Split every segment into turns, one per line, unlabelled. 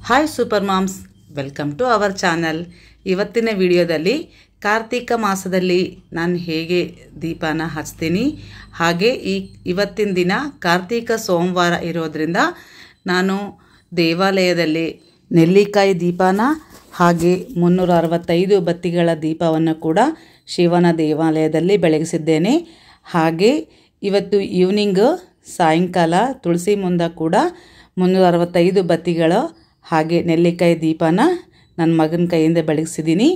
Hi super moms, welcome to our channel. ಇವತ್ತಿನ ವಿಡಿಯೋದಲ್ಲಿ ಕಾರ್ತಿಕ ಮಾಸದಲ್ಲಿ ನಾನು ಹೇಗೆ ದೀಪನ ಹಚ್ತೀನಿ, ಹಾಗೆ ಇವತ್ತಿನ ದಿನ ಕಾರ್ತಿಕ ಸೋಮವಾರ ಇರೋದ್ರಿಂದ ನಾನು ದೇವಾಲಯದಲ್ಲಿ ನೆಲ್ಲಿಕಾಯಿ ದೀಪನ ಹಾಗೆ 365 ಬತ್ತಿಗಳ ದೀಪವನ್ನು ಕೂಡ ಶಿವನ ದೇವಾಲಯದಲ್ಲಿ ಬೆಳಗಿಸಿದ್ದೇನೆ. ಹಾಗೆ ಇವತ್ತು ಈವ್ನಿಂಗ್ ಸಾಯಂಕಾಲ ತುಳಸಿ ಮುಂದೆ ಕೂಡ 365 ಬತ್ತಿಗಳು ಹಾಗೆ ನೆಲ್ಲಿಕಾಯಿ ದೀಪನ ನನ್ನ ಮಗನ ಕೈಯಿಂದ ಬೆಳಗಿಸಿದ್ದೀನಿ.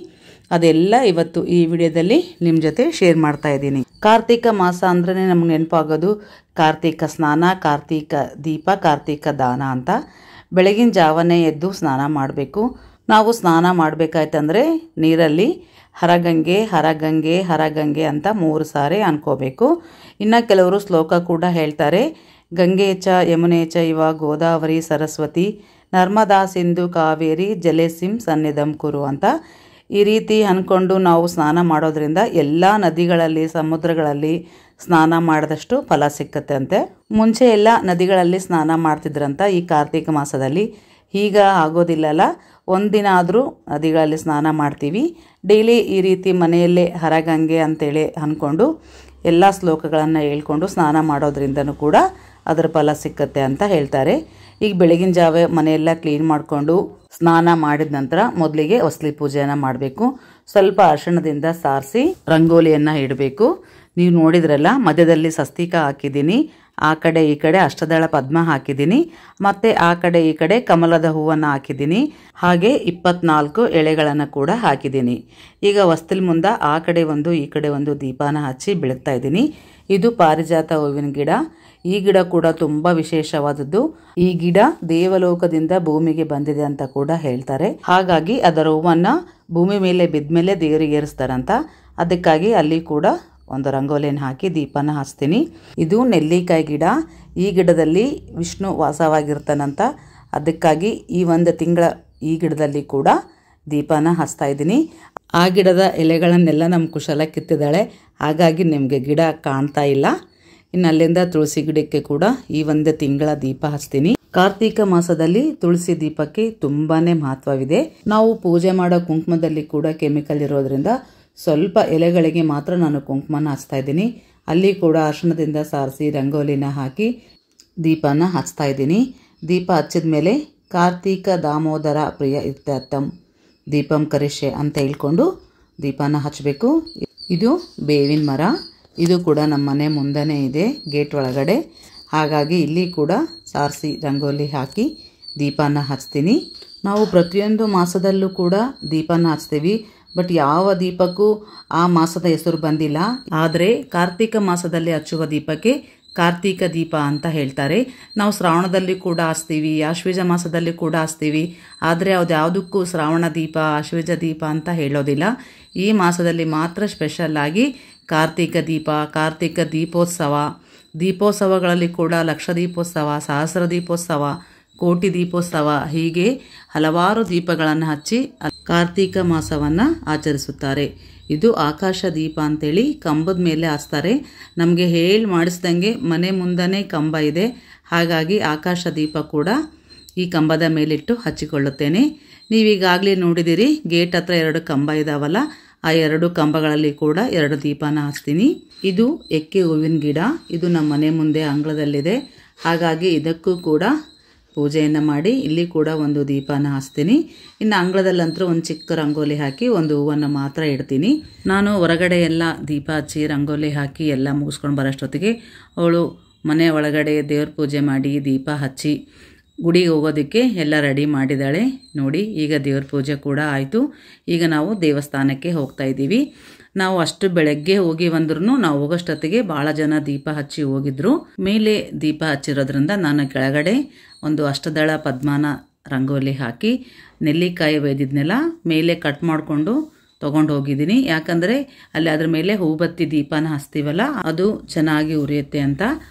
ಅದೆಲ್ಲ ಇವತ್ತು ಈ ವಿಡಿಯೋದಲ್ಲಿ ನಿಮ್ಮ ಜೊತೆ ಶೇರ್ ಮಾಡ್ತಾ ಇದ್ದೀನಿ. ಕಾರ್ತಿಕ ಮಾಸ ಅಂದ್ರೆ ನಮ್ಗೆ ನೆನಪಾಗೋದು ಕಾರ್ತಿಕ ಸ್ನಾನ, ಕಾರ್ತಿಕ ದೀಪ, ಕಾರ್ತಿಕ ದಾನ ಅಂತ. ಬೆಳಗಿನ ಜಾವನೇ ಎದ್ದು ಸ್ನಾನ ಮಾಡಬೇಕು. ನಾವು ಸ್ನಾನ ಮಾಡಬೇಕಾಯ್ತಂದ್ರೆ ನೀರಲ್ಲಿ ಹರಗಂಗೆ ಹರಗಂಗೆ ಹರಗಂಗೆ ಅಂತ 3 ಸಾರಿ ಅನ್ಕೋಬೇಕು. ಇನ್ನು ಕೆಲವರು ಶ್ಲೋಕ ಕೂಡ ಹೇಳ್ತಾರೆ, ಗಂಗೆ ಚ ಯಮುನೆ ಚ ಇವ ಗೋದಾವರಿ ಸರಸ್ವತಿ ನರ್ಮದಾ ಸಿಂಧು ಕಾವೇರಿ ಜಲೇಸಿಂ ಸನ್ನಿಧಂ ಕುರು ಅಂತ. ಈ ರೀತಿ ಅಂದ್ಕೊಂಡು ನಾವು ಸ್ನಾನ ಮಾಡೋದ್ರಿಂದ ಎಲ್ಲ ನದಿಗಳಲ್ಲಿ ಸಮುದ್ರಗಳಲ್ಲಿ ಸ್ನಾನ ಮಾಡಿದಷ್ಟು ಫಲ ಸಿಕ್ಕತ್ತೆ ಅಂತೆ. ಮುಂಚೆ ಎಲ್ಲ ನದಿಗಳಲ್ಲಿ ಸ್ನಾನ ಮಾಡ್ತಿದ್ರಂತ. ಈ ಕಾರ್ತಿಕ ಮಾಸದಲ್ಲಿ ಈಗ ಆಗೋದಿಲ್ಲಲ್ಲ, ಒಂದಿನ ಆದರೂ ನದಿಗಳಲ್ಲಿ ಸ್ನಾನ ಮಾಡ್ತೀವಿ. ಡೈಲಿ ಈ ರೀತಿ ಮನೆಯಲ್ಲೇ ಹರಗಂಗೆ ಅಂತೇಳಿ ಅಂದ್ಕೊಂಡು ಎಲ್ಲ ಶ್ಲೋಕಗಳನ್ನು ಹೇಳ್ಕೊಂಡು ಸ್ನಾನ ಮಾಡೋದ್ರಿಂದನೂ ಕೂಡ ಅದರ ಫಲ ಸಿಕ್ಕತ್ತೆ ಅಂತ ಹೇಳ್ತಾರೆ. ಈಗ ಬೆಳಗಿನ ಜಾವ ಮನೆಯೆಲ್ಲ ಕ್ಲೀನ್ ಮಾಡಿಕೊಂಡು ಸ್ನಾನ ಮಾಡಿದ ನಂತರ ಮೊದಲಿಗೆ ಹೊಸ್ಲಿ ಪೂಜೆಯನ್ನು ಮಾಡಬೇಕು. ಸ್ವಲ್ಪ ಅರಿಶಿಣದಿಂದ ಸಾರಿಸಿ ರಂಗೋಲಿಯನ್ನು ಇಡಬೇಕು. ನೀವು ನೋಡಿದ್ರಲ್ಲ, ಮಧ್ಯದಲ್ಲಿ ಸ್ವಸ್ತಿಕ ಹಾಕಿದ್ದೀನಿ, ಆ ಕಡೆ ಈ ಕಡೆ ಅಷ್ಟದಳ ಪದ್ಮ ಹಾಕಿದ್ದೀನಿ, ಮತ್ತು ಆ ಕಡೆ ಈ ಕಡೆ ಕಮಲದ ಹೂವನ್ನು ಹಾಕಿದ್ದೀನಿ. ಹಾಗೆ 24 ಎಳೆಗಳನ್ನು ಕೂಡ ಹಾಕಿದ್ದೀನಿ. ಈಗ ಹೊಸ್ತಿಲ್ ಮುಂದೆ ಆ ಕಡೆ ಒಂದು ಈ ಕಡೆ ಒಂದು ದೀಪನ ಹಚ್ಚಿ ಬೆಳಗ್ತಾ ಇದ್ದೀನಿ. ಇದು ಪಾರಿಜಾತ ಹೂವಿನ ಗಿಡ. ಈ ಗಿಡ ಕೂಡ ತುಂಬ ವಿಶೇಷವಾದದ್ದು. ಈ ಗಿಡ ದೇವಲೋಕದಿಂದ ಭೂಮಿಗೆ ಬಂದಿದೆ ಅಂತ ಕೂಡ ಹೇಳ್ತಾರೆ. ಹಾಗಾಗಿ ಅದರ ಹೂವನ್ನು ಭೂಮಿ ಮೇಲೆ ಬಿದ್ದ ದೇವರಿಗೆ ಏರಿಸ್ತಾರಂತ. ಅದಕ್ಕಾಗಿ ಅಲ್ಲಿ ಕೂಡ ಒಂದು ರಂಗೋಲಿಯನ್ನು ಹಾಕಿ ದೀಪನ ಹಚ್ತೀನಿ. ಇದು ನೆಲ್ಲಿಕಾಯಿ ಗಿಡ. ಈ ಗಿಡದಲ್ಲಿ ವಿಷ್ಣು ವಾಸವಾಗಿರ್ತಾನಂತ. ಅದಕ್ಕಾಗಿ ಈ 1 ತಿಂಗಳ ಈ ಗಿಡದಲ್ಲಿ ಕೂಡ ದೀಪನ ಹಚ್ತಾ ಇದ್ದೀನಿ. ಆ ಗಿಡದ ಎಲೆಗಳನ್ನೆಲ್ಲ ನಮ್ಮ ಕುಶಲ ಕಿತ್ತಿದ್ದಾಳೆ, ಹಾಗಾಗಿ ನಿಮಗೆ ಗಿಡ ಕಾಣ್ತಾ ಇಲ್ಲ. ಇನ್ನು ಅಲ್ಲಿಂದ ತುಳಸಿ ಗಿಡಕ್ಕೆ ಕೂಡ ಈ 1 ತಿಂಗಳ ದೀಪ ಹಚ್ತೀನಿ. ಕಾರ್ತಿಕ ಮಾಸದಲ್ಲಿ ತುಳಸಿ ದೀಪಕ್ಕೆ ತುಂಬಾನೇ ಮಹತ್ವವಿದೆ. ನಾವು ಪೂಜೆ ಮಾಡೋ ಕುಂಕುಮದಲ್ಲಿ ಕೂಡ ಕೆಮಿಕಲ್ ಇರೋದ್ರಿಂದ ಸ್ವಲ್ಪ ಎಲೆಗಳಿಗೆ ಮಾತ್ರ ನಾನು ಕುಂಕುಮನ ಹಚ್ತಾ ಇದ್ದೀನಿ. ಅಲ್ಲಿ ಕೂಡ ಅರಿಶಿಣದಿಂದ ಸಾರಿಸಿ ರಂಗೋಲಿನ ಹಾಕಿ ದೀಪನ ಹಚ್ತಾ ಇದ್ದೀನಿ. ದೀಪ ಹಚ್ಚಿದ ಮೇಲೆ ಕಾರ್ತಿಕ ದಾಮೋದರ ಪ್ರಿಯ ಇತ್ಯರ್ಥಂ ದೀಪಂ ಕರಿಷ್ಯೆ ಅಂತ ಹೇಳ್ಕೊಂಡು ದೀಪನ ಹಚ್ಚಬೇಕು. ಇದು ಬೇವಿನ ಮರ. ಇದು ಕೂಡ ನಮ್ಮ ಮನೆ ಮುಂದೆನೇ ಇದೆ, ಗೇಟ್ ಒಳಗಡೆ. ಹಾಗಾಗಿ ಇಲ್ಲಿ ಕೂಡ ಸಾರಿಸಿ ರಂಗೋಲಿ ಹಾಕಿ ದೀಪನ ಹಚ್ತೀನಿ. ನಾವು ಪ್ರತಿಯೊಂದು ಮಾಸದಲ್ಲೂ ಕೂಡ ದೀಪನ ಹಚ್ತೀವಿ. ಬಟ್ ಯಾವ ದೀಪಕ್ಕೂ ಆ ಮಾಸದ ಹೆಸರು ಬಂದಿಲ್ಲ. ಆದರೆ ಕಾರ್ತಿಕ ಮಾಸದಲ್ಲಿ ಹಚ್ಚುವ ದೀಪಕ್ಕೆ ಕಾರ್ತಿಕ ದೀಪ ಅಂತ ಹೇಳ್ತಾರೆ. ನಾವು ಶ್ರಾವಣದಲ್ಲಿ ಕೂಡ ಹಚ್ತೀವಿ, ಆಶ್ವೀಜ ಮಾಸದಲ್ಲಿ ಕೂಡ ಹಚ್ತೀವಿ. ಆದರೆ ಯಾವುದಕ್ಕೂ ಶ್ರಾವಣ ದೀಪ, ಆಶ್ವೀಜ ದೀಪ ಅಂತ ಹೇಳೋದಿಲ್ಲ. ಈ ಮಾಸದಲ್ಲಿ ಮಾತ್ರ ಸ್ಪೆಷಲ್ ಆಗಿ ಕಾರ್ತಿಕ ದೀಪ, ಕಾರ್ತಿಕ ದೀಪೋತ್ಸವ, ದೀಪೋತ್ಸವಗಳಲ್ಲಿ ಕೂಡ ಲಕ್ಷ ದೀಪೋತ್ಸವ, ಸಹಸ್ರ ದೀಪೋತ್ಸವ, ಕೋಟಿ ದೀಪೋತ್ಸವ, ಹೀಗೆ ಹಲವಾರು ದೀಪಗಳನ್ನು ಹಚ್ಚಿ ಕಾರ್ತಿಕ ಮಾಸವನ್ನು ಆಚರಿಸುತ್ತಾರೆ. ಇದು ಆಕಾಶ ದೀಪ ಅಂತೇಳಿ ಕಂಬದ ಮೇಲೆ ಹಚ್ತಾರೆ. ನಮಗೆ ಮಾಡಿಸ್ದಂಗೆ ಮನೆ ಮುಂದನೇ ಕಂಬ ಇದೆ. ಹಾಗಾಗಿ ಆಕಾಶ ದೀಪ ಕೂಡ ಈ ಕಂಬದ ಮೇಲಿಟ್ಟು ಹಚ್ಚಿಕೊಳ್ಳುತ್ತೇನೆ. ನೀವೀಗಾಗಲೇ ನೋಡಿದಿರಿ, ಗೇಟ್ ಹತ್ರ 2 ಕಂಬ ಇದಾವಲ್ಲ, ಆ 2 ಕಂಬಗಳಲ್ಲಿ ಕೂಡ 2 ದೀಪನ ಹಚ್ತೀನಿ. ಇದು ಎಕ್ಕೆ ಹೂವಿನ ಗಿಡ. ಇದು ನಮ್ಮ ಮನೆ ಮುಂದೆ ಅಂಗಳದಲ್ಲಿದೆ. ಹಾಗಾಗಿ ಇದಕ್ಕೂ ಕೂಡ ಪೂಜೆಯನ್ನು ಮಾಡಿ ಇಲ್ಲಿ ಕೂಡ ಒಂದು ದೀಪನ ಹಚ್ತೀನಿ. ಇನ್ನು ಅಂಗಳದಲ್ಲಂತೂ ಒಂದು ಚಿಕ್ಕ ರಂಗೋಲಿ ಹಾಕಿ ಒಂದು ಹೂವನ್ನು ಮಾತ್ರ ಇಡ್ತೀನಿ. ನಾನು ಹೊರಗಡೆ ಎಲ್ಲ ದೀಪ ಹಚ್ಚಿ ರಂಗೋಲಿ ಹಾಕಿ ಎಲ್ಲ ಮುಗಿಸ್ಕೊಂಡು ಬರೋಷ್ಟೊತ್ತಿಗೆ ಅವಳು ಮನೆ ಒಳಗಡೆ ದೇವ್ರ ಪೂಜೆ ಮಾಡಿ ದೀಪ ಹಚ್ಚಿ ಗುಡಿಗೆ ಹೋಗೋದಕ್ಕೆ ಎಲ್ಲ ರೆಡಿ ಮಾಡಿದ್ದಾಳೆ. ನೋಡಿ, ಈಗ ದೇವ್ರ ಪೂಜೆ ಕೂಡ ಆಯಿತು. ಈಗ ನಾವು ದೇವಸ್ಥಾನಕ್ಕೆ ಹೋಗ್ತಾ ಇದ್ದೀವಿ. ನಾವು ಅಷ್ಟು ಬೆಳಗ್ಗೆ ಹೋಗಿ ಬಂದ್ರೂ ನಾವು ಹೋಗೋಷ್ಟೊತ್ತಿಗೆ ಭಾಳ ಜನ ದೀಪ ಹಚ್ಚಿ ಹೋಗಿದ್ರು. ಮೇಲೆ ದೀಪ ಹಚ್ಚಿರೋದ್ರಿಂದ ನಾನು ಕೆಳಗಡೆ ಒಂದು ಅಷ್ಟದಳ ಪದ್ಮನ ರಂಗೋಲಿ ಹಾಕಿ ನೆಲ್ಲಿಕಾಯಿ ಒಯ್ದಿದ್ನೆಲ್ಲ ಮೇಲೆ ಕಟ್ ಮಾಡಿಕೊಂಡು ತೊಗೊಂಡು ಹೋಗಿದ್ದೀನಿ. ಯಾಕಂದರೆ ಅಲ್ಲಿ ಅದ್ರ ಮೇಲೆ ಹೂಬತ್ತಿ ದೀಪನ ಹಚ್ತೀವಲ್ಲ, ಅದು ಚೆನ್ನಾಗಿ ಉರಿಯುತ್ತೆ ಅಂತ.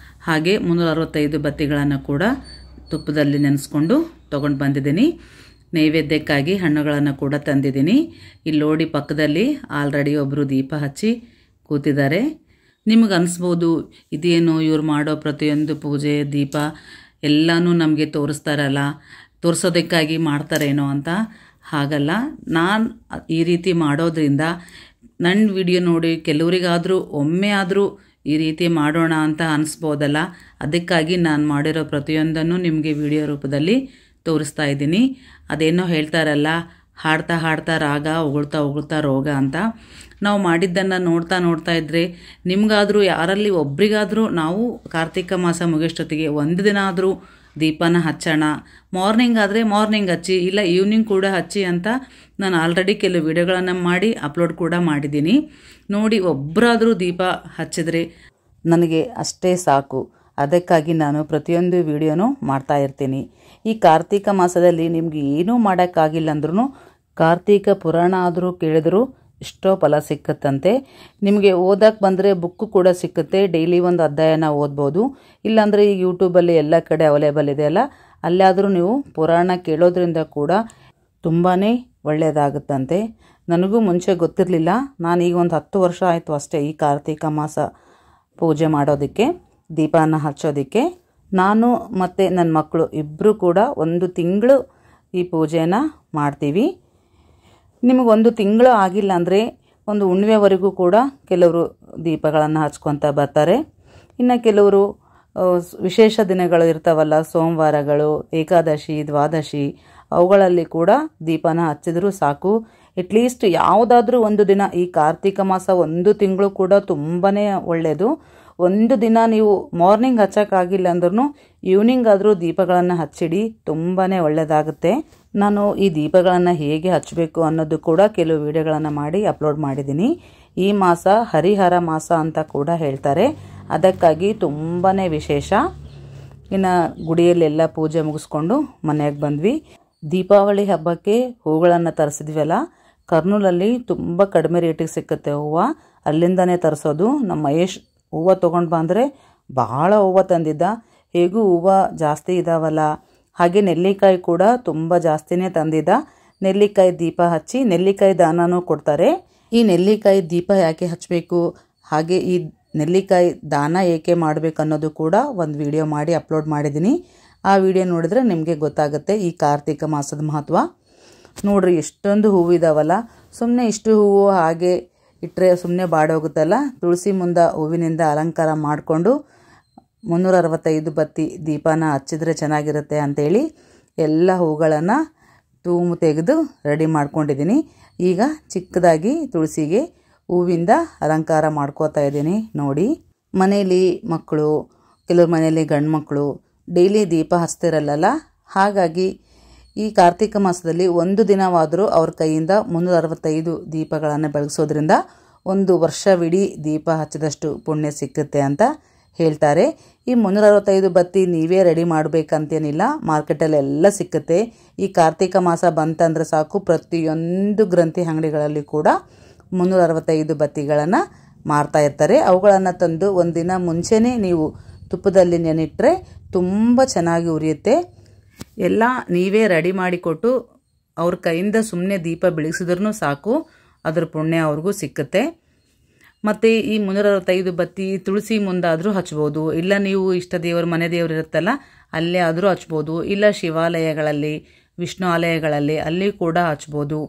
ಹಾಗೆ 365 ಬತ್ತಿಗಳನ್ನು ಕೂಡ ತುಪ್ಪದಲ್ಲಿ ನೆನೆಸ್ಕೊಂಡು ತೊಗೊಂಡು ಬಂದಿದ್ದೀನಿ. ನೈವೇದ್ಯಕ್ಕಾಗಿ ಹಣ್ಣುಗಳನ್ನು ಕೂಡ ತಂದಿದ್ದೀನಿ. ಇಲ್ಲಿ ನೋಡಿ, ಪಕ್ಕದಲ್ಲಿ ಆಲ್ರೆಡಿ ಒಬ್ಬರು ದೀಪ ಹಚ್ಚಿ ಕೂತಿದ್ದಾರೆ. ನಿಮಗೆ ಅನಿಸ್ಬೋದು, ಇದೇನು ಇವ್ರು ಮಾಡೋ ಪ್ರತಿಯೊಂದು ಪೂಜೆ ದೀಪ ಎಲ್ಲನೂ ನಮಗೆ ತೋರಿಸ್ತಾರಲ್ಲ, ತೋರಿಸೋದಕ್ಕಾಗಿ ಮಾಡ್ತಾರೇನೋ ಅಂತ. ಹಾಗಲ್ಲ, ನಾನು ಈ ರೀತಿ ಮಾಡೋದ್ರಿಂದ ನನ್ನ ವಿಡಿಯೋ ನೋಡಿ ಕೆಲವರಿಗಾದರೂ ಒಮ್ಮೆ ಆದರೂ ಈ ರೀತಿ ಮಾಡೋಣ ಅಂತ ಅನಿಸ್ಬೋದಲ್ಲ. ಅದಕ್ಕಾಗಿ ನಾನು ಮಾಡಿರೋ ಪ್ರತಿಯೊಂದನ್ನು ನಿಮಗೆ ವಿಡಿಯೋ ರೂಪದಲ್ಲಿ ತೋರಿಸ್ತಾ ಇದ್ದೀನಿ. ಅದೇನೋ ಹೇಳ್ತಾರಲ್ಲ, ಹಾಡ್ತಾ ಹಾಡ್ತಾ ರಾಗ, ಉಗುಳ್ತಾ ಉಗುಳ್ತಾ ರೋಗ ಅಂತ. ನಾವು ಮಾಡಿದ್ದನ್ನು ನೋಡ್ತಾ ಇದ್ದರೆ ನಿಮಗಾದರೂ ಯಾರಲ್ಲಿ ಒಬ್ರಿಗಾದರೂ ನಾವು ಕಾರ್ತಿಕ ಮಾಸ ಮುಗಿಯೋಷ್ಟೊತ್ತಿಗೆ ಒಂದು ದಿನ ಆದರೂ ದೀಪನ ಹಚ್ಚೋಣ. ಮಾರ್ನಿಂಗ್ ಆದರೆ ಮಾರ್ನಿಂಗ್ ಹಚ್ಚಿ, ಇಲ್ಲ ಈವ್ನಿಂಗ್ ಕೂಡ ಹಚ್ಚಿ ಅಂತ ನಾನು ಆಲ್ರೆಡಿ ಕೆಲವು ವಿಡಿಯೋಗಳನ್ನು ಮಾಡಿ ಅಪ್ಲೋಡ್ ಕೂಡ ಮಾಡಿದ್ದೀನಿ. ನೋಡಿ, ಒಬ್ಬರಾದರೂ ದೀಪ ಹಚ್ಚಿದ್ರೆ ನನಗೆ ಅಷ್ಟೇ ಸಾಕು. ಅದಕ್ಕಾಗಿ ನಾನು ಪ್ರತಿಯೊಂದು ವಿಡಿಯೋನೂ ಮಾಡ್ತಾ ಇರ್ತೀನಿ. ಈ ಕಾರ್ತಿಕ ಮಾಸದಲ್ಲಿ ನಿಮಗೆ ಏನೂ ಮಾಡೋಕ್ಕಾಗಿಲ್ಲ ಅಂದ್ರೂ ಕಾರ್ತಿಕ ಪುರಾಣ ಆದರೂ ಕೇಳಿದ್ರು ಎಷ್ಟೋ ಫಲ ಸಿಕ್ಕತ್ತಂತೆ. ನಿಮಗೆ ಓದಕ್ಕೆ ಬಂದರೆ ಬುಕ್ಕು ಕೂಡ ಸಿಕ್ಕುತ್ತೆ. ಡೈಲಿ ಒಂದು ಅಧ್ಯಾಯನ ಓದ್ಬೋದು. ಇಲ್ಲಾಂದರೆ ಈಗ ಯೂಟ್ಯೂಬಲ್ಲಿ ಎಲ್ಲ ಕಡೆ ಅವೈಲೇಬಲ್ ಇದೆಯಲ್ಲ, ಅಲ್ಲಾದರೂ ನೀವು ಪುರಾಣ ಕೇಳೋದ್ರಿಂದ ಕೂಡ ತುಂಬಾ ಒಳ್ಳೆಯದಾಗುತ್ತಂತೆ. ನನಗೂ ಮುಂಚೆ ಗೊತ್ತಿರಲಿಲ್ಲ. ನಾನೀಗ ಒಂದು 10 ವರ್ಷ ಆಯಿತು ಅಷ್ಟೇ ಈ ಕಾರ್ತಿಕ ಮಾಸ ಪೂಜೆ ಮಾಡೋದಕ್ಕೆ, ದೀಪನ ಹಚ್ಚೋದಕ್ಕೆ. ನಾನು ಮತ್ತು ನನ್ನ ಮಕ್ಕಳು ಇಬ್ಬರು ಕೂಡ 1 ತಿಂಗಳು ಈ ಪೂಜೆನ ಮಾಡ್ತೀವಿ. ನಿಮಗೆ 1 ತಿಂಗಳು ಆಗಿಲ್ಲ ಅಂದರೆ ಒಂದು ಹುಣ್ಣಿಮೆವರೆಗೂ ಕೂಡ ಕೆಲವರು ದೀಪಗಳನ್ನು ಹಚ್ಕೊತ ಬರ್ತಾರೆ. ಇನ್ನು ಕೆಲವರು ವಿಶೇಷ ದಿನಗಳು ಇರ್ತಾವಲ್ಲ, ಸೋಮವಾರಗಳು, ಏಕಾದಶಿ, ದ್ವಾದಶಿ, ಅವುಗಳಲ್ಲಿ ಕೂಡ ದೀಪನ ಹಚ್ಚಿದ್ರೂ ಸಾಕು. ಅಟ್ಲೀಸ್ಟ್ ಯಾವುದಾದ್ರೂ ಒಂದು ದಿನ, ಈ ಕಾರ್ತಿಕ ಮಾಸ 1 ತಿಂಗಳು ಕೂಡ ತುಂಬಾ ಒಳ್ಳೆಯದು. ಒಂದು ದಿನ ನೀವು ಮಾರ್ನಿಂಗ್ ಹಚ್ಚೋಕ್ಕಾಗಿಲ್ಲ ಅಂದ್ರೂ ಈವ್ನಿಂಗ್ ಆದರೂ ದೀಪಗಳನ್ನು ಹಚ್ಚಿಡಿ, ತುಂಬಾ ಒಳ್ಳೆಯದಾಗುತ್ತೆ. ನಾನು ಈ ದೀಪಗಳನ್ನು ಹೇಗೆ ಹಚ್ಚಬೇಕು ಅನ್ನೋದು ಕೂಡ ಕೆಲವು ವಿಡಿಯೋಗಳನ್ನು ಮಾಡಿ ಅಪ್ಲೋಡ್ ಮಾಡಿದ್ದೀನಿ. ಈ ಮಾಸ ಹರಿಹರ ಮಾಸ ಅಂತ ಕೂಡ ಹೇಳ್ತಾರೆ. ಅದಕ್ಕಾಗಿ ತುಂಬಾ ವಿಶೇಷ. ಇನ್ನು ಗುಡಿಯಲ್ಲೆಲ್ಲ ಪೂಜೆ ಮುಗಿಸ್ಕೊಂಡು ಮನೆಗೆ ಬಂದ್ವಿ. ದೀಪಾವಳಿ ಹಬ್ಬಕ್ಕೆ ಹೂಗಳನ್ನು ತರಿಸಿದ್ವಲ್ಲ, ಕರ್ನೂಲಲ್ಲಿ ತುಂಬ ಕಡಿಮೆ ರೇಟಿಗೆ ಸಿಕ್ಕುತ್ತೆ ಹೂವು. ಅಲ್ಲಿಂದನೇ ತರಿಸೋದು. ನಮ್ಮ ಮಹೇಶ್ ಹೂವು ತೊಗೊಂಡು ಬಂದರೆ ಭಾಳ ಹೂವು ತಂದಿದ್ದ. ಹೇಗೂ ಹೂವು ಜಾಸ್ತಿ ಇದಾವಲ್ಲ, ಹಾಗೆ ನೆಲ್ಲಿಕಾಯಿ ಕೂಡ ತುಂಬ ಜಾಸ್ತಿನೇ ತಂದಿದ್ದ. ನೆಲ್ಲಿಕಾಯಿ ದೀಪ ಹಚ್ಚಿ ನೆಲ್ಲಿಕಾಯಿ ದಾನನೂ ಕೊಡ್ತಾರೆ. ಈ ನೆಲ್ಲಿಕಾಯಿ ದೀಪ ಯಾಕೆ ಹಚ್ಚಬೇಕು, ಹಾಗೆ ಈ ನೆಲ್ಲಿಕಾಯಿ ದಾನ ಏಕೆ ಮಾಡಬೇಕು ಅನ್ನೋದು ಕೂಡ ಒಂದು ವಿಡಿಯೋ ಮಾಡಿ ಅಪ್ಲೋಡ್ ಮಾಡಿದ್ದೀನಿ. ಆ ವಿಡಿಯೋ ನೋಡಿದ್ರೆ ನಿಮಗೆ ಗೊತ್ತಾಗುತ್ತೆ ಈ ಕಾರ್ತಿಕ ಮಾಸದ ಮಹತ್ವ. ನೋಡ್ರಿ, ಎಷ್ಟೊಂದು ಹೂವು ಇದಾವಲ್ಲ. ಸುಮ್ಮನೆ ಇಷ್ಟು ಹೂವು ಹಾಗೆ ಇಟ್ಟರೆ ಸುಮ್ಮನೆ ಬಾಡೋಗುತ್ತಲ್ಲ. ತುಳಸಿ ಮುಂದೆ ಹೂವಿನಿಂದ ಅಲಂಕಾರ ಮಾಡಿಕೊಂಡು 365 ಬತ್ತಿ ದೀಪನ ಹಚ್ಚಿದ್ರೆ ಚೆನ್ನಾಗಿರುತ್ತೆ ಅಂಥೇಳಿ ಎಲ್ಲ ಹೂಗಳನ್ನು ತೆಗೆದು ರೆಡಿ ಮಾಡ್ಕೊಂಡಿದ್ದೀನಿ. ಈಗ ಚಿಕ್ಕದಾಗಿ ತುಳಸಿಗೆ ಹೂವಿಂದ ಅಲಂಕಾರ ಮಾಡ್ಕೋತಾ ಇದ್ದೀನಿ. ನೋಡಿ, ಮನೇಲಿ ಮಕ್ಕಳು, ಕೆಲವ್ರ ಮನೇಲಿ ಗಂಡು ಮಕ್ಕಳು ಡೈಲಿ ದೀಪ ಹಚ್ತಿರಲ್ಲ. ಹಾಗಾಗಿ ಈ ಕಾರ್ತಿಕ ಮಾಸದಲ್ಲಿ ಒಂದು ದಿನವಾದರೂ ಅವ್ರ ಕೈಯಿಂದ 365 ದೀಪಗಳನ್ನು ಬೆಳಗಿಸೋದ್ರಿಂದ ಒಂದು ವರ್ಷವಿಡೀ ದೀಪ ಹಚ್ಚಿದಷ್ಟು ಪುಣ್ಯ ಸಿಕ್ಕುತ್ತೆ ಅಂತ ಹೇಳ್ತಾರೆ. ಈ 365 ಬತ್ತಿ ನೀವೇ ರೆಡಿ ಮಾಡಬೇಕಂತೇನಿಲ್ಲ, ಮಾರ್ಕೆಟಲ್ಲಿ ಎಲ್ಲ ಸಿಕ್ಕುತ್ತೆ. ಈ ಕಾರ್ತಿಕ ಮಾಸ ಬಂತಂದ್ರೆ ಸಾಕು, ಪ್ರತಿಯೊಂದು ಗ್ರಂಥಿ ಅಂಗಡಿಗಳಲ್ಲಿ ಕೂಡ 365 ಬತ್ತಿಗಳನ್ನು ಮಾರ್ತಾ ಇರ್ತಾರೆ. ಅವುಗಳನ್ನು ತಂದು ಒಂದಿನ ಮುಂಚೆನೇ ನೀವು ತುಪ್ಪದಲ್ಲಿ ನೆನಿಟ್ರೆ ತುಂಬ ಚೆನ್ನಾಗಿ ಉರಿಯುತ್ತೆ. ಎಲ್ಲ ನೀವೇ ರೆಡಿ ಮಾಡಿಕೊಟ್ಟು ಅವ್ರ ಕೈಯಿಂದ ಸುಮ್ಮನೆ ದೀಪ ಬೆಳಗಿಸಿದ್ರೂ ಸಾಕು, ಅದ್ರ ಪುಣ್ಯ ಅವ್ರಿಗೂ ಸಿಕ್ಕುತ್ತೆ. ಮತ್ತು ಈ 365 ಬತ್ತಿ ತುಳಸಿ ಮುಂದಾದರೂ ಹಚ್ಬೋದು, ಇಲ್ಲ ನೀವು ಇಷ್ಟ ದೇವ್ರ ಮನೆ ದೇವ್ರು ಇರುತ್ತಲ್ಲ ಅಲ್ಲೇ ಆದರೂ ಹಚ್ಬೋದು, ಇಲ್ಲ ಶಿವಾಲಯಗಳಲ್ಲಿ, ವಿಷ್ಣು ಆಲಯಗಳಲ್ಲಿ ಅಲ್ಲಿ ಕೂಡ ಹಚ್ಬೋದು.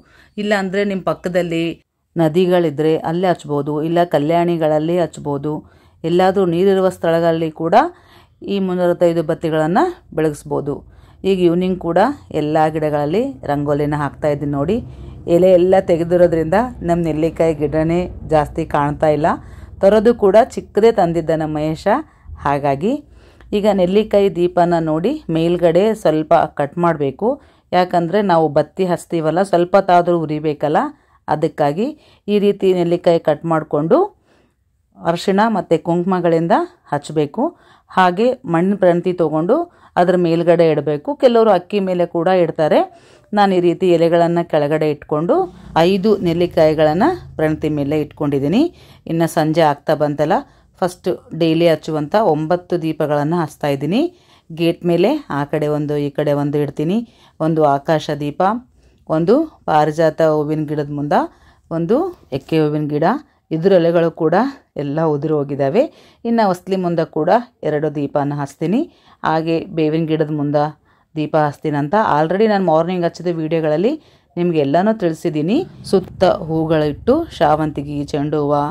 ಇಲ್ಲ ಅಂದರೆ ನಿಮ್ಮ ಪಕ್ಕದಲ್ಲಿ ನದಿಗಳಿದ್ದರೆ ಅಲ್ಲೇ ಹಚ್ಬೋದು, ಇಲ್ಲ ಕಲ್ಯಾಣಿಗಳಲ್ಲಿ ಹಚ್ಬೋದು. ಎಲ್ಲಾದರೂ ನೀರಿರುವ ಸ್ಥಳಗಳಲ್ಲಿ ಕೂಡ ಈ 365 ಬತ್ತಿಗಳನ್ನು ಬೆಳಗಿಸ್ಬೋದು. ಈಗ ಈವ್ನಿಂಗ್ ಕೂಡ ಎಲ್ಲ ಗಿಡಗಳಲ್ಲಿ ರಂಗೋಲಿನ ಹಾಕ್ತಾಯಿದ್ದೀನಿ. ನೋಡಿ, ಎಲೆ ಎಲ್ಲ ತೆಗೆದಿರೋದ್ರಿಂದ ನಮ್ಮ ನೆಲ್ಲಿಕಾಯಿ ಗಿಡನೇ ಜಾಸ್ತಿ ಕಾಣ್ತಾ ಇಲ್ಲ. ತರೋದು ಕೂಡ ಚಿಕ್ಕದೇ ತಂದಿದ್ದ ನಮ್ಮ ಮಹೇಶ. ಹಾಗಾಗಿ ಈಗ ನೆಲ್ಲಿಕಾಯಿ ದೀಪನ ನೋಡಿ ಮೇಲ್ಗಡೆ ಸ್ವಲ್ಪ ಕಟ್ ಮಾಡಬೇಕು. ಯಾಕಂದರೆ ನಾವು ಬತ್ತಿ ಹಚ್ತೀವಲ್ಲ, ಸ್ವಲ್ಪ ತಾದರೂ ಉರಿಬೇಕಲ್ಲ. ಅದಕ್ಕಾಗಿ ಈ ರೀತಿ ನೆಲ್ಲಿಕಾಯಿ ಕಟ್ ಮಾಡಿಕೊಂಡು ಅರಿಶಿಣ ಮತ್ತು ಕುಂಕುಮಗಳಿಂದ ಹಚ್ಚಬೇಕು. ಹಾಗೆ ಮಣ್ಣು ಪ್ರಣತಿ ತೊಗೊಂಡು ಅದರ ಮೇಲ್ಗಡೆ ಇಡಬೇಕು. ಕೆಲವರು ಅಕ್ಕಿ ಮೇಲೆ ಕೂಡ ಇಡ್ತಾರೆ. ನಾನು ಈ ರೀತಿ ಎಲೆಗಳನ್ನು ಕೆಳಗಡೆ ಇಟ್ಕೊಂಡು 5 ನೆಲ್ಲಿಕಾಯಿಗಳನ್ನು ಪ್ರಣತಿ ಮೇಲೆ ಇಟ್ಕೊಂಡಿದ್ದೀನಿ. ಇನ್ನು ಸಂಜೆ ಆಗ್ತಾ ಬಂತಲ್ಲ, ಫಸ್ಟ್ ಡೈಲಿ ಹಚ್ಚುವಂಥ 9 ದೀಪಗಳನ್ನು ಹಚ್ತಾ ಇದ್ದೀನಿ. ಗೇಟ್ ಮೇಲೆ ಆ ಕಡೆ ಒಂದು ಈ ಕಡೆ ಒಂದು ಇಡ್ತೀನಿ. ಒಂದು ಆಕಾಶ ದೀಪ, ಒಂದು ಪಾರಿಜಾತ ಹೂವಿನ ಗಿಡದ ಮುಂದೆ ಒಂದು ಎಕ್ಕೆ ಹೂವಿನ ಗಿಡ, ಇದ್ರ ಎಲೆಗಳು ಕೂಡ ಎಲ್ಲ ಉದುರು ಹೋಗಿದ್ದಾವೆ. ಇನ್ನು ಹೊಸ್ಲಿ ಮುಂದೆ ಕೂಡ 2 ದೀಪನ ಹಚ್ತೀನಿ. ಹಾಗೆ ಬೇವಿನ ಗಿಡದ ಮುಂದೆ ದೀಪ ಹಚ್ತೀನಂತ. ಆಲ್ರೆಡಿ ನಾನು ಮಾರ್ನಿಂಗ್ ಹಚ್ಚಿದ ವೀಡಿಯೋಗಳಲ್ಲಿ ನಿಮಗೆಲ್ಲನೂ ತಿಳಿಸಿದ್ದೀನಿ. ಸುತ್ತ ಹೂಗಳಿಟ್ಟು ಶಾವಂತಿಗೆ, ಚೆಂಡು ಹೂವು,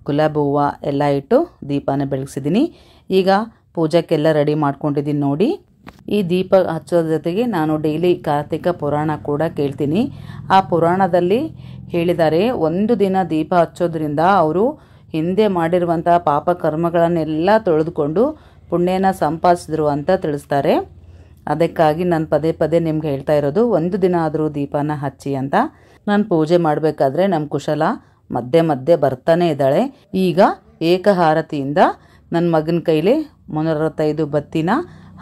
ಗುಲಾಬಿ ಹೂವು ಎಲ್ಲ ಇಟ್ಟು ದೀಪನ ಬೆಳಗಿಸಿದ್ದೀನಿ. ಈಗ ಪೂಜೆಗೆಲ್ಲ ರೆಡಿ ಮಾಡ್ಕೊಂಡಿದ್ದೀನಿ ನೋಡಿ. ಈ ದೀಪ ಹಚ್ಚೋದ್ರ ಜೊತೆಗೆ ನಾನು ಡೈಲಿ ಕಾರ್ತಿಕ ಪುರಾಣ ಕೂಡ ಕೇಳ್ತೀನಿ. ಆ ಪುರಾಣದಲ್ಲಿ ಹೇಳಿದ್ದಾರೆ, ಒಂದು ದಿನ ದೀಪ ಹಚ್ಚೋದ್ರಿಂದ ಅವರು ಹಿಂದೆ ಮಾಡಿರುವಂಥ ಪಾಪ ಕರ್ಮಗಳನ್ನೆಲ್ಲ ತೊಳೆದುಕೊಂಡು ಪುಣ್ಯನ ಸಂಪಾದಿಸಿದ್ರು ಅಂತ ತಿಳಿಸ್ತಾರೆ. ಅದಕ್ಕಾಗಿ ನಾನು ಪದೇ ಪದೇ ನಿಮ್ಗೆ ಹೇಳ್ತಾ ಇರೋದು, ಒಂದು ದಿನ ಆದರೂ ದೀಪನ ಹಚ್ಚಿ ಅಂತ. ನಾನು ಪೂಜೆ ಮಾಡಬೇಕಾದ್ರೆ ನಮ್ಮ ಕುಶಲ ಮಧ್ಯೆ ಮಧ್ಯೆ ಬರ್ತಾನೆ ಇದ್ದಾಳೆ. ಈಗ ಏಕಹಾರತಿಯಿಂದ ನನ್ನ ಮಗನ ಕೈಲಿ 365 ಬತ್ತಿನ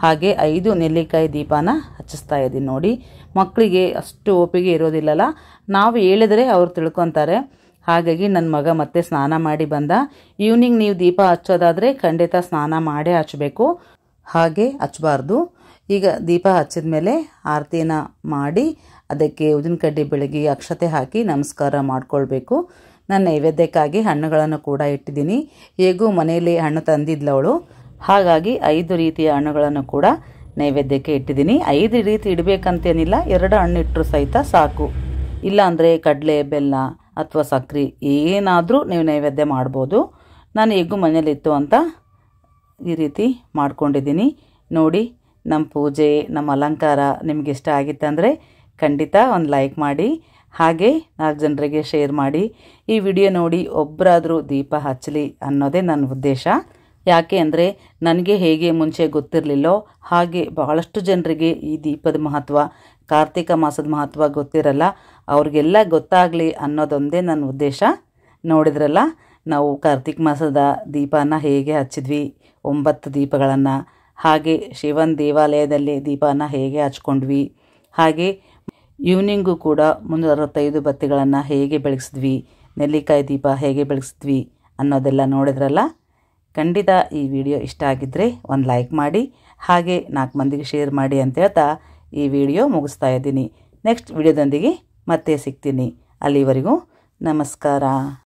ಹಾಗೆ 5 ನೆಲ್ಲಿಕಾಯಿ ದೀಪನ ಹಚ್ಚಿಸ್ತಾ ಇದ್ದೀನಿ ನೋಡಿ. ಮಕ್ಕಳಿಗೆ ಅಷ್ಟು ಒಪ್ಪಿಗೆ ಇರೋದಿಲ್ಲಲ್ಲ, ನಾವು ಹೇಳಿದ್ರೆ ಅವ್ರು ತಿಳ್ಕೊತಾರೆ. ಹಾಗಾಗಿ ನನ್ನ ಮಗ ಮತ್ತೆ ಸ್ನಾನ ಮಾಡಿ ಬಂದ. ಈವ್ನಿಂಗ್ ನೀವು ದೀಪ ಹಚ್ಚೋದಾದರೆ ಖಂಡಿತ ಸ್ನಾನ ಮಾಡೇ ಹಚ್ಚಬೇಕು, ಹಾಗೆ ಹಚ್ಚಬಾರ್ದು. ಈಗ ದೀಪ ಹಚ್ಚಿದ ಮೇಲೆ ಆರತಿನ ಮಾಡಿ ಅದಕ್ಕೆ ಉದಿನ ಕಡ್ಡಿ ಬೆಳಗಿ ಅಕ್ಷತೆ ಹಾಕಿ ನಮಸ್ಕಾರ ಮಾಡಿಕೊಳ್ಬೇಕು. ನಾನು ನೈವೇದ್ಯಕ್ಕಾಗಿ ಹಣ್ಣುಗಳನ್ನು ಕೂಡ ಇಟ್ಟಿದ್ದೀನಿ. ಹೇಗೂ ಮನೆಯಲ್ಲಿ ಹಣ್ಣು ತಂದಿದ್ಲವಳು, ಹಾಗಾಗಿ 5 ರೀತಿಯ ಹಣ್ಣುಗಳನ್ನು ಕೂಡ ನೈವೇದ್ಯಕ್ಕೆ ಇಟ್ಟಿದ್ದೀನಿ. 5 ರೀತಿ ಇಡಬೇಕಂತೇನಿಲ್ಲ, 2 ಹಣ್ಣು ಇಟ್ಟರು ಸಹಿತ ಸಾಕು. ಇಲ್ಲಾಂದರೆ ಕಡಲೆ, ಬೆಲ್ಲ ಅಥವಾ ಸಕ್ಕರೆ ಏನಾದರೂ ನೀವು ನೈವೇದ್ಯ ಮಾಡ್ಬೋದು. ನಾನು ಹೇಗೂ ಮನೇಲಿತ್ತು ಅಂತ ಈ ರೀತಿ ಮಾಡ್ಕೊಂಡಿದ್ದೀನಿ ನೋಡಿ. ನಮ್ಮ ಪೂಜೆ, ನಮ್ಮ ಅಲಂಕಾರ ನಿಮ್ಗೆ ಇಷ್ಟ ಆಗಿತ್ತಂದರೆ ಖಂಡಿತ ಒಂದು ಲೈಕ್ ಮಾಡಿ, ಹಾಗೆ 4 ಜನರಿಗೆ ಶೇರ್ ಮಾಡಿ. ಈ ವಿಡಿಯೋ ನೋಡಿ ಒಬ್ಬರಾದರೂ ದೀಪ ಹಚ್ಚಲಿ ಅನ್ನೋದೇ ನನ್ನ ಉದ್ದೇಶ. ಯಾಕೆ ಅಂದರೆ ನನಗೆ ಹೇಗೆ ಮುಂಚೆ ಗೊತ್ತಿರಲಿಲ್ಲೋ ಹಾಗೆ ಬಹಳಷ್ಟು ಜನರಿಗೆ ಈ ದೀಪದ ಮಹತ್ವ, ಕಾರ್ತಿಕ ಮಾಸದ ಮಹತ್ವ ಗೊತ್ತಿರಲ್ಲ. ಅವ್ರಿಗೆಲ್ಲ ಗೊತ್ತಾಗಲಿ ಅನ್ನೋದೊಂದೇ ನನ್ನ ಉದ್ದೇಶ. ನೋಡಿದ್ರಲ್ಲ, ನಾವು ಕಾರ್ತಿಕ ಮಾಸದ ದೀಪನ ಹೇಗೆ ಹಚ್ಚಿದ್ವಿ, 9 ದೀಪಗಳನ್ನು. ಹಾಗೆ ಶಿವನ ದೇವಾಲಯದಲ್ಲಿ ದೀಪನ ಹೇಗೆ ಹಚ್ಕೊಂಡ್ವಿ, ಹಾಗೆ ಈವ್ನಿಂಗು ಕೂಡ 365 ಬತ್ತಿಗಳನ್ನು ಹೇಗೆ ಬೆಳಗಿಸಿದ್ವಿ, ನೆಲ್ಲಿಕಾಯಿ ದೀಪ ಹೇಗೆ ಬೆಳಗಿಸಿದ್ವಿ ಅನ್ನೋದೆಲ್ಲ ನೋಡಿದ್ರಲ್ಲ. ಖಂಡಿತ ಈ ವಿಡಿಯೋ ಇಷ್ಟ ಆಗಿದ್ದರೆ ಒಂದು ಲೈಕ್ ಮಾಡಿ, ಹಾಗೆ 4 ಮಂದಿಗೆ ಶೇರ್ ಮಾಡಿ ಅಂತ ಹೇಳ್ತಾ ಈ ವಿಡಿಯೋ ಮುಗಿಸ್ತಾ ಇದ್ದೀನಿ. ನೆಕ್ಸ್ಟ್ ವಿಡಿಯೋದೊಂದಿಗೆ ಮತ್ತೆ ಸಿಗ್ತೀನಿ. ಅಲ್ಲಿವರೆಗೂ ನಮಸ್ಕಾರ.